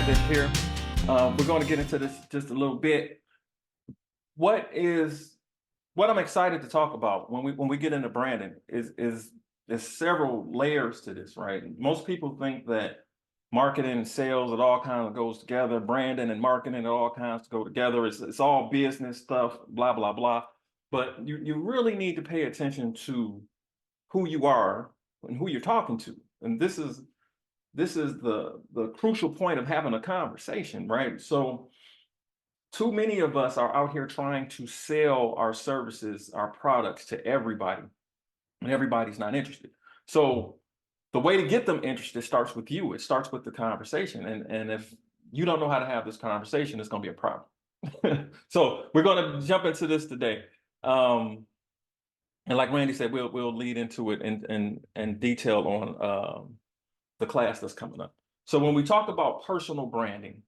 Brandon here. We're going to get into this just a little bit. What I'm excited to talk about when we get into branding is there's several layers to this, right? Most people think that marketing and sales, it all kind of goes together. Branding and marketing, it all kinds of go together. It's all business stuff, blah, blah, blah. But you really need to pay attention to who you are and who you're talking to. And this is the crucial point of having a conversation, right? So too many of us are out here trying to sell our services, our products to everybody, and everybody's not interested. So the way to get them interested starts with you. It starts with the conversation. And if you don't know how to have this conversation, it's going to be a problem. So we're going to jump into this today. And like Randy said, we'll lead into it and detail on the class that's coming up. So when we talk about personal branding,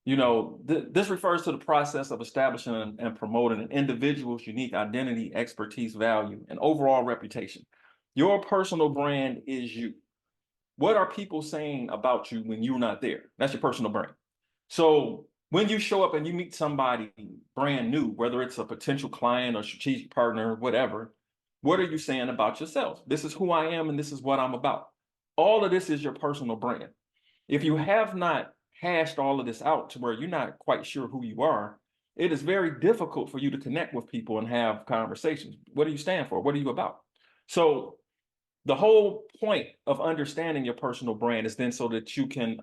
this refers to the process of establishing and promoting an individual's unique identity, expertise, value, and overall reputation. Your personal brand is you. What are people saying about you when you're not there? That's your personal brand. So when you show up and you meet somebody brand new, whether it's a potential client or strategic partner, whatever, what are you saying about yourself? This is who I am and this is what I'm about. All of this is your personal brand. If you have not hashed all of this out to where you're not quite sure who you are, it is very difficult for you to connect with people and have conversations. What do you stand for? What are you about? So the whole point of understanding your personal brand is then so that you can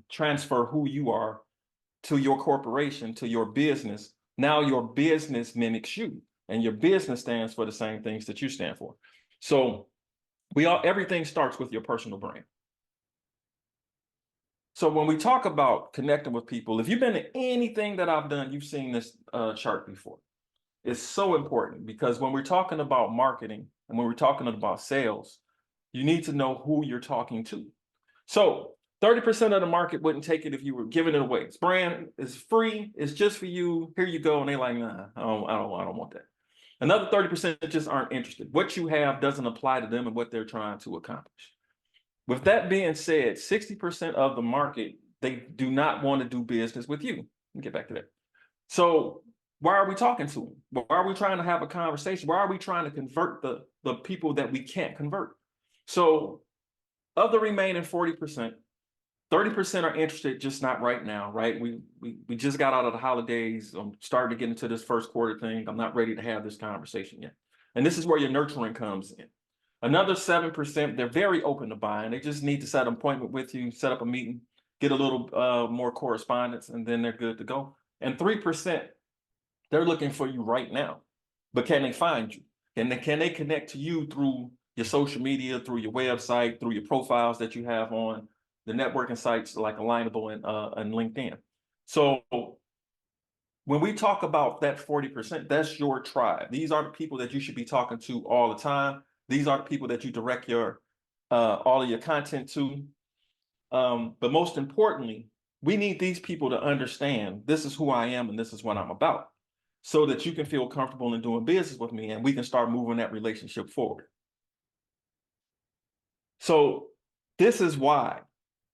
transfer who you are to your corporation, to your business. Now your business mimics you, and your business stands for the same things that you stand for. So everything starts with your personal brand. So when we talk about connecting with people, if you've been to anything that I've done, you've seen this chart before. It's so important because when we're talking about marketing and when we're talking about sales, you need to know who you're talking to. So 30% of the market wouldn't take it if you were giving it away. It's brand, it's free, it's just for you. Here you go. And they're like, nah, I don't want that. Another 30% just aren't interested. What you have doesn't apply to them and what they're trying to accomplish. With that being said, 60% of the market, they do not want to do business with you. Let me get back to that. So why are we talking to them? Why are we trying to have a conversation? Why are we trying to convert the people that we can't convert? So of the remaining 40%, 30% are interested, just not right now, right? We just got out of the holidays. I'm starting to get into this first quarter thing. I'm not ready to have this conversation yet. And this is where your nurturing comes in. Another 7%, they're very open to buying. They just need to set an appointment with you, set up a meeting, get a little more correspondence, and then they're good to go. And 3%, they're looking for you right now. But can they find you? Can they connect to you through your social media, through your website, through your profiles that you have on the networking sites like Alignable and LinkedIn? So when we talk about that 40%, that's your tribe. These are the people that you should be talking to all the time. These are the people that you direct your all of your content to. But most importantly, we need these people to understand this is who I am and this is what I'm about, so that you can feel comfortable in doing business with me and we can start moving that relationship forward. So this is why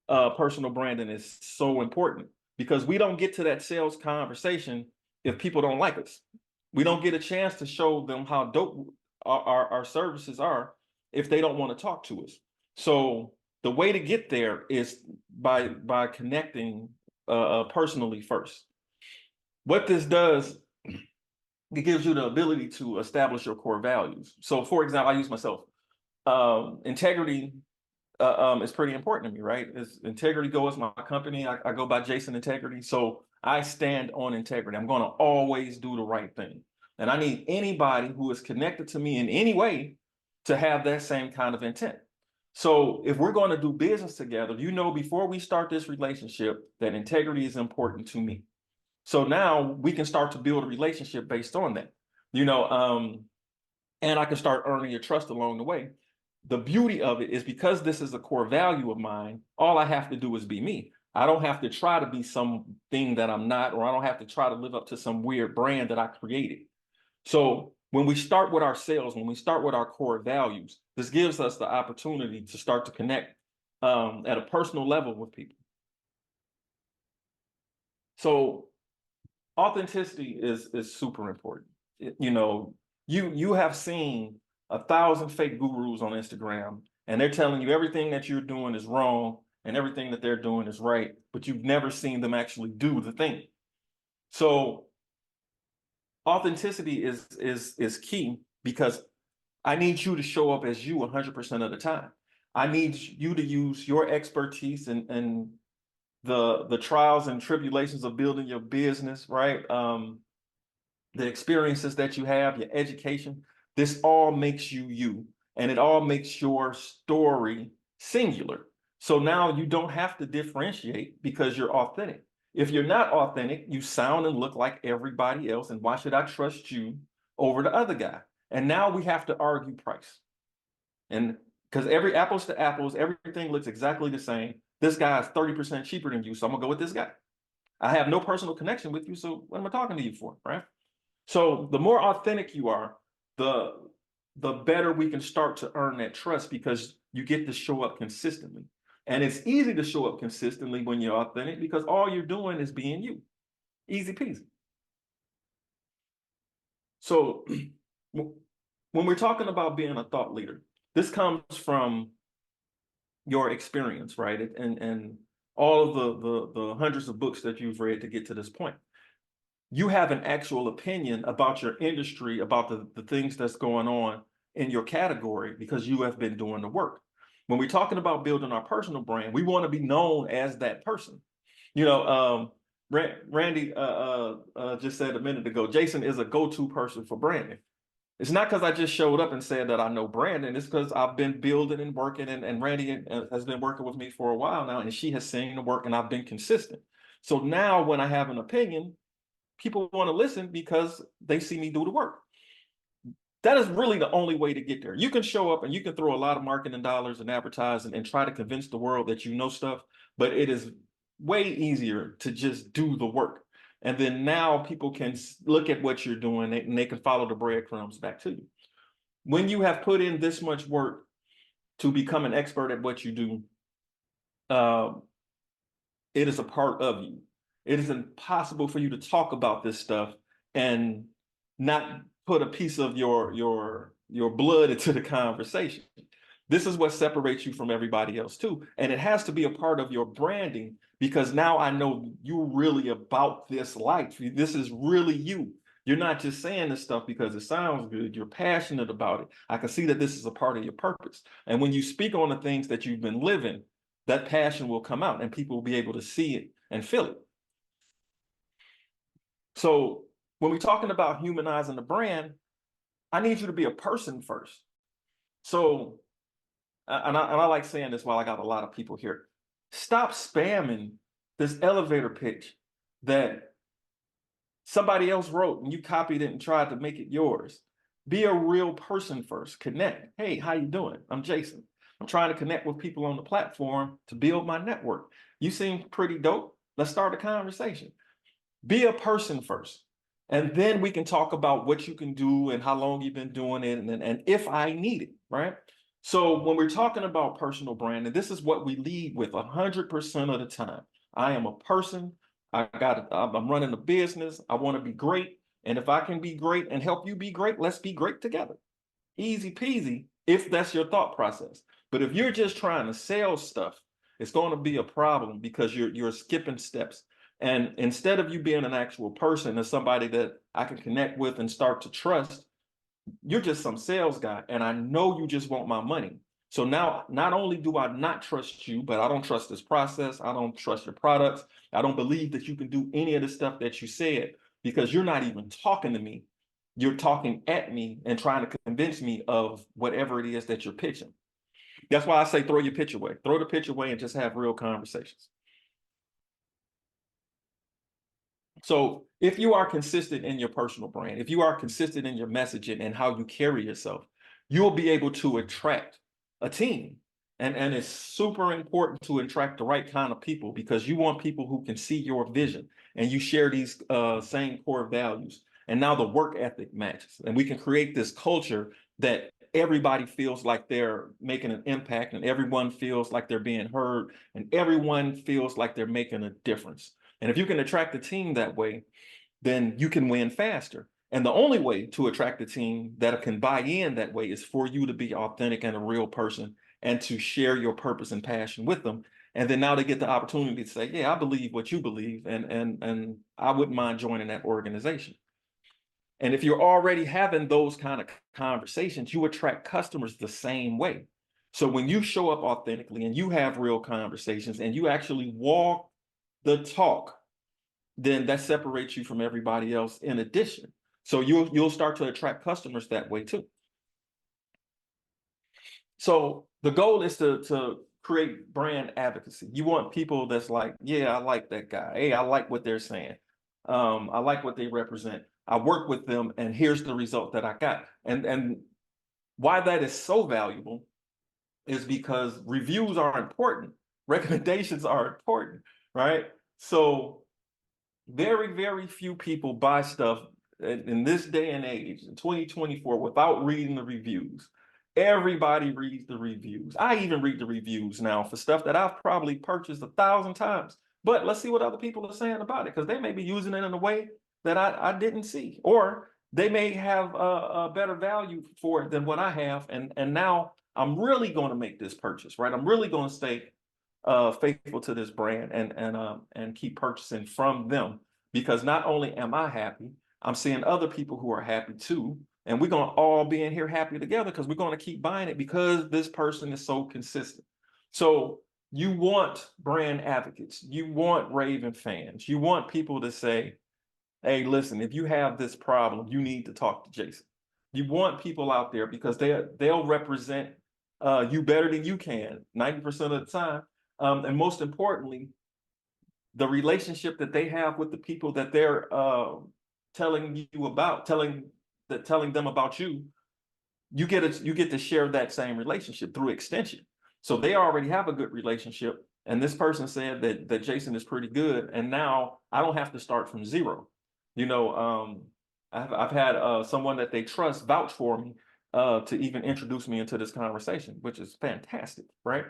personal branding is so important, because we don't get to that sales conversation if people don't like us. We don't get a chance to show them how dope our services are if they don't want to talk to us. So the way to get there is by connecting personally first. What this does, it gives you the ability to establish your core values. So for example, I use myself. Integrity is pretty important to me, right? Integrity Go is my company. I go by Jason Integrity. So I stand on integrity. I'm going to always do the right thing. And I need anybody who is connected to me in any way to have that same kind of intent. So if we're going to do business together, before we start this relationship, that integrity is important to me. So now we can start to build a relationship based on that, and I can start earning your trust along the way. The beauty of it is because this is a core value of mine, all I have to do is be me. I don't have to try to be something that I'm not, or I don't have to try to live up to some weird brand that I created. So when we start with our sales, when we start with our core values, this gives us the opportunity to start to connect at a personal level with people. So authenticity is super important. You know, you have seen 1,000 fake gurus on Instagram, and they're telling you everything that you're doing is wrong and everything that they're doing is right, but you've never seen them actually do the thing. So authenticity is key, because I need you to show up as you 100% of the time. I need you to use your expertise and the trials and tribulations of building your business, right? The experiences that you have, your education, this all makes you you, and it all makes your story singular. So now you don't have to differentiate because you're authentic. If you're not authentic, you sound and look like everybody else, and why should I trust you over the other guy? And now we have to argue price. And because every apples to apples, everything looks exactly the same. This guy is 30% cheaper than you, so I'm gonna go with this guy. I have no personal connection with you, so what am I talking to you for, right? So the more authentic you are, the the better we can start to earn that trust, because you get to show up consistently. And it's easy to show up consistently when you're authentic, because all you're doing is being you. Easy peasy. So when we're talking about being a thought leader, this comes from your experience, right? And all of the hundreds of books that you've read to get to this point. You have an actual opinion about your industry, about the things that's going on in your category, because you have been doing the work. When we're talking about building our personal brand, we want to be known as that person. You know, Randy just said a minute ago, Jason is a go-to person for branding. It's not because I just showed up and said that I know branding. It's because I've been building and working, and Randy has been working with me for a while now, and she has seen the work, and I've been consistent. So now when I have an opinion, people want to listen because they see me do the work. That is really the only way to get there. You can show up and you can throw a lot of marketing dollars and advertising and try to convince the world that you know stuff, but it is way easier to just do the work. And then now people can look at what you're doing and they can follow the breadcrumbs back to you. When you have put in this much work to become an expert at what you do, uh, it is a part of you. It is impossible for you to talk about this stuff and not put a piece of your blood into the conversation. This is what separates you from everybody else too. And it has to be a part of your branding, because now I know you're really about this life. This is really you. You're not just saying this stuff because it sounds good. You're passionate about it. I can see that this is a part of your purpose. And when you speak on the things that you've been living, that passion will come out and people will be able to see it and feel it. So when we're talking about humanizing the brand, I need you to be a person first. So, and I like saying this while I got a lot of people here. Stop spamming this elevator pitch that somebody else wrote and you copied it and tried to make it yours. Be a real person first. Connect. Hey, how you doing? I'm Jason. I'm trying to connect with people on the platform to build my network. You seem pretty dope. Let's start a conversation. Be a person first. And then we can talk about what you can do and how long you've been doing it, and if I need it, right? So when we're talking about personal branding, this is what we lead with 100% of the time. I am a person. I'm running a business. I want to be great. And if I can be great and help you be great, let's be great together. Easy peasy, if that's your thought process. But if you're just trying to sell stuff, it's going to be a problem, because you're skipping steps. And instead of you being an actual person and somebody that I can connect with and start to trust, you're just some sales guy. And I know you just want my money. So now, not only do I not trust you, but I don't trust this process. I don't trust your products. I don't believe that you can do any of the stuff that you said, because you're not even talking to me. You're talking at me and trying to convince me of whatever it is that you're pitching. That's why I say throw your pitch away. Throw the pitch away and just have real conversations. So if you are consistent in your personal brand, if you are consistent in your messaging and how you carry yourself, you'll be able to attract a team. And it's super important to attract the right kind of people, because you want people who can see your vision and you share these same core values. And now the work ethic matches. And we can create this culture that everybody feels like they're making an impact, and everyone feels like they're being heard, and everyone feels like they're making a difference. And if you can attract the team that way, then you can win faster. And the only way to attract a team that can buy in that way is for you to be authentic and a real person and to share your purpose and passion with them. And then now they get the opportunity to say, yeah, I believe what you believe, and I wouldn't mind joining that organization. And if you're already having those kind of conversations, you attract customers the same way. So when you show up authentically and you have real conversations and you actually walk the talk, then that separates you from everybody else in addition. So you'll start to attract customers that way too. So the goal is to create brand advocacy. You want people that's like, yeah, I like that guy. Hey, I like what they're saying. I like what they represent. I work with them, and here's the result that I got. And why that is so valuable is because reviews are important, recommendations are important, right? So very, very few people buy stuff in this day and age, in 2024, without reading the reviews. Everybody reads the reviews. I even read the reviews now for stuff that I've probably purchased 1,000 times. But let's see what other people are saying about it, because they may be using it in a way that I didn't see, or they may have a better value for it than what I have. And now I'm really going to make this purchase, right? I'm really going to stay faithful to this brand and keep purchasing from them, because not only am I happy, I'm seeing other people who are happy too, and we're going to all be in here happy together because we're going to keep buying it because this person is so consistent. So you want brand advocates, you want raving fans, you want people to say, hey, listen, if you have this problem, you need to talk to Jason. You want people out there because they'll represent you better than you can 90% of the time. And most importantly, the relationship that they have with the people that they're telling you about, telling them about you, you get to share that same relationship through extension. So they already have a good relationship, and this person said that Jason is pretty good, and now I don't have to start from zero. You know, I've had someone that they trust vouch for me to even introduce me into this conversation, which is fantastic, right?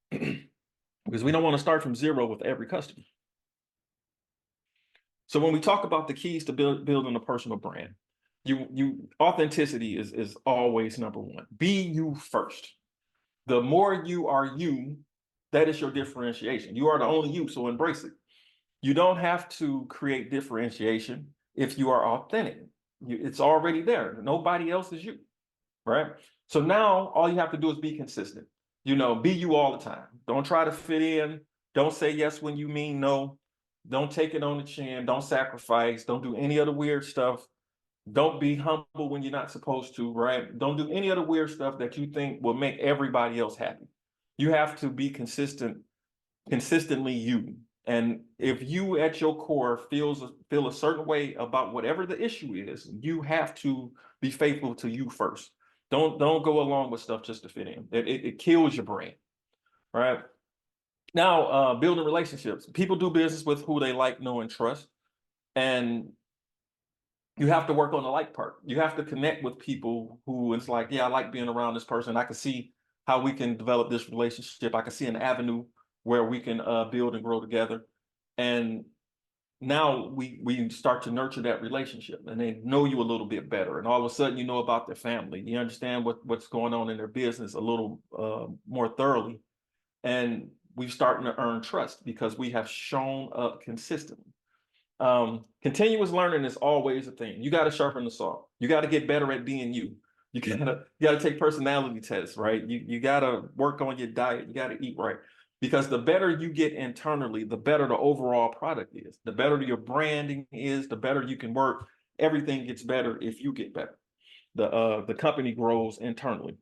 Because we don't want to start from zero with every customer. So when we talk about the keys to building a personal brand, authenticity is always number one. Be you first. The more you are you, that is your differentiation. You are the only you, so embrace it. You don't have to create differentiation if you are authentic. It's already there. Nobody else is you, right? So now all you have to do is be consistent. You know, be you all the time. Don't try to fit in. Don't say yes when you mean no. Don't take it on the chin. Don't sacrifice. Don't do any other weird stuff. Don't be humble when you're not supposed to, right? Don't do any other weird stuff that you think will make everybody else happy. You have to be consistently you. And if you at your core feel a certain way about whatever the issue is, you have to be faithful to you first. Don't go along with stuff just to fit in. It kills your brand, right? Now, building relationships. People do business with who they like, know, and trust. And you have to work on the like part. You have to connect with people who it's like, yeah, I like being around this person. I can see how we can develop this relationship. I can see an avenue where we can build and grow together. And now we start to nurture that relationship, and they know you a little bit better. And all of a sudden, you know about their family. You understand what's going on in their business a little more thoroughly. And we're starting to earn trust because we have shown up consistently. Continuous learning is always a thing. You got to sharpen the saw. You got to get better at being you. You gotta take personality tests, right? You gotta work on your diet. You gotta eat right. Because the better you get internally, the better the overall product is. The better your branding is, the better you can work. Everything gets better if you get better. The company grows internally.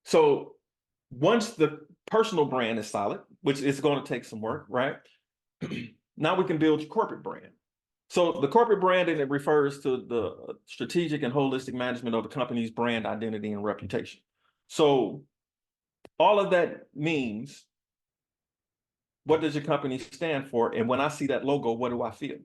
So once the personal brand is solid, which is going to take some work, right? Now we can build your corporate brand. So the corporate branding, it refers to the strategic and holistic management of the company's brand identity and reputation. So all of that means, what does your company stand for? And when I see that logo, what do I feel?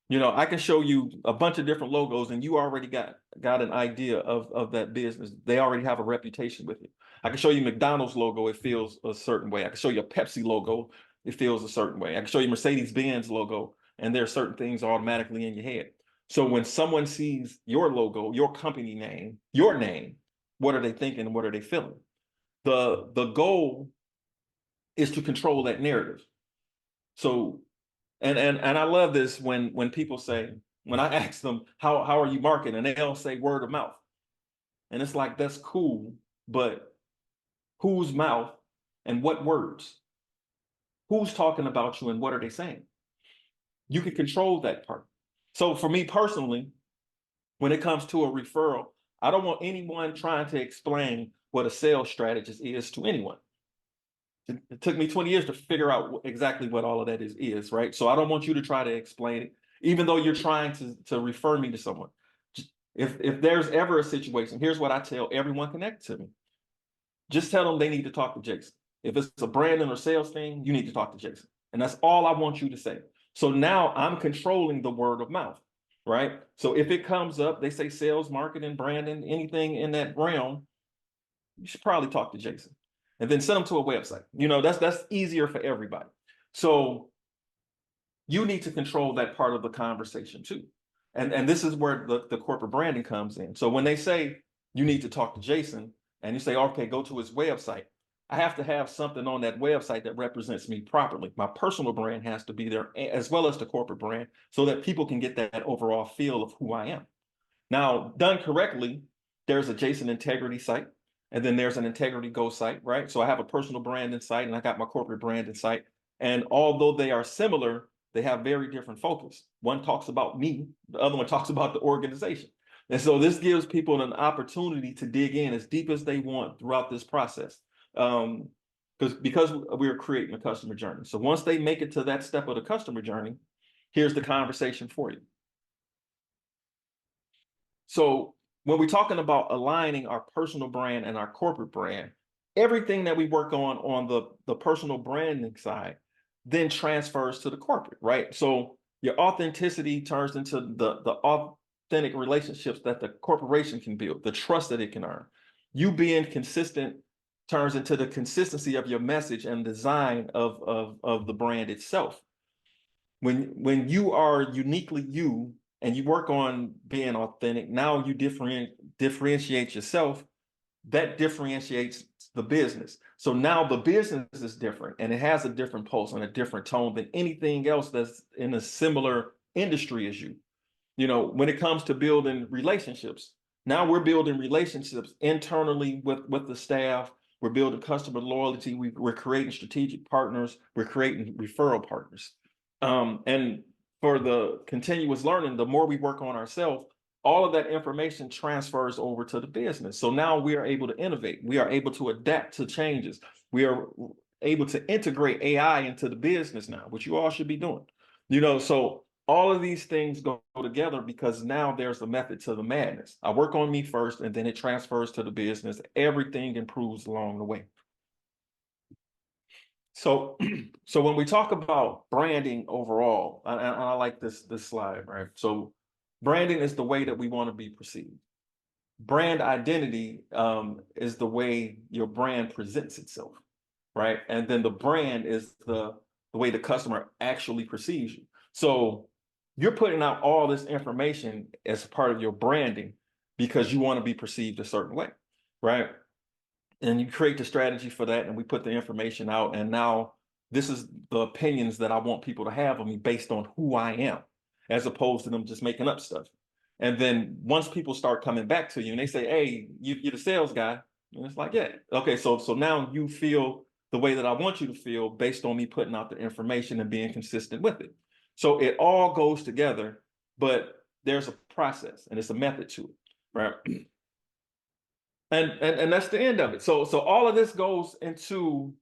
You know, I can show you a bunch of different logos and you already got an idea of that business. They already have a reputation with it. I can show you McDonald's logo, it feels a certain way. I can show you a Pepsi logo, it feels a certain way. I can show you Mercedes-Benz logo, and there are certain things automatically in your head. So when someone sees your logo, your company name, your name, what are they thinking? What are they feeling? The goal is to control that narrative. So, and I love this when people say, when I ask them how are you marketing, and they'll say word of mouth, and it's like, that's cool, but whose mouth and what words? Who's talking about you and what are they saying? You can control that part. So for me personally, when it comes to a referral, I don't want anyone trying to explain what a sales strategist is to anyone. It took me 20 years to figure out exactly what all of that is, right? So I don't want you to try to explain it, even though you're trying to refer me to someone. If there's ever a situation, here's what I tell everyone connected to me. Just tell them they need to talk to Jason. If it's a branding or sales thing, you need to talk to Jason. And that's all I want you to say. So now I'm controlling the word of mouth, right? So if it comes up, they say sales, marketing, branding, anything in that realm, you should probably talk to Jason. And then send them to a website. That's easier for everybody. So you need to control that part of the conversation too. And this is where the corporate branding comes in. So when they say you need to talk to Jason, and you say, okay, go to his website, I have to have something on that website that represents me properly. My personal brand has to be there, as well as the corporate brand, so that people can get that overall feel of who I am. Now, done correctly, there's a Jason Integrity site, and then there's an Integrity Go site, right? So I have a personal branding site, and I got my corporate branding site. And although they are similar, they have very different focus. One talks about me, the other one talks about the organization. And so this gives people an opportunity to dig in as deep as they want throughout this process. Because we're creating a customer journey. So once they make it to that step of the customer journey, here's the conversation for you. So when we're talking about aligning our personal brand and our corporate brand, everything that we work on the personal branding side then transfers to the corporate, right? So your authenticity turns into the authentic relationships that the corporation can build, the trust that it can earn. You being consistent turns into the consistency of your message and design of the brand itself. When you are uniquely you and you work on being authentic, now you differentiate yourself. That differentiates the business. So now the business is different and it has a different pulse and a different tone than anything else that's in a similar industry as you. When it comes to building relationships, now we're building relationships internally with the staff. We're building customer loyalty. We're creating strategic partners. We're creating referral partners. And for the continuous learning, the more we work on ourselves, all of that information transfers over to the business. So now we are able to innovate. We are able to adapt to changes. We are able to integrate AI into the business now, which you all should be doing. So all of these things go together because now there's a method to the madness. I work on me first, and then it transfers to the business. Everything improves along the way. So, so when we talk about branding overall, and I like this slide, right? So branding is the way that we want to be perceived. Brand identity is the way your brand presents itself, right? And then the brand is the way the customer actually perceives you. So you're putting out all this information as part of your branding because you want to be perceived a certain way, right? And you create the strategy for that, and we put the information out, and now this is the opinions that I want people to have of me based on who I am, as opposed to them just making up stuff. And then once people start coming back to you and they say, hey, you're the sales guy, and it's like, yeah, okay, so now you feel the way that I want you to feel based on me putting out the information and being consistent with it. So it all goes together, but there's a process and it's a method to it, right? And that's the end of it. So all of this goes into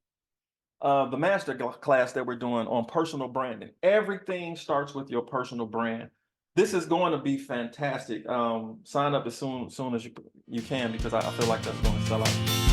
the master class that we're doing on personal branding. Everything starts with your personal brand. This is going to be fantastic. Sign up as soon as you can, because I feel like that's going to sell out.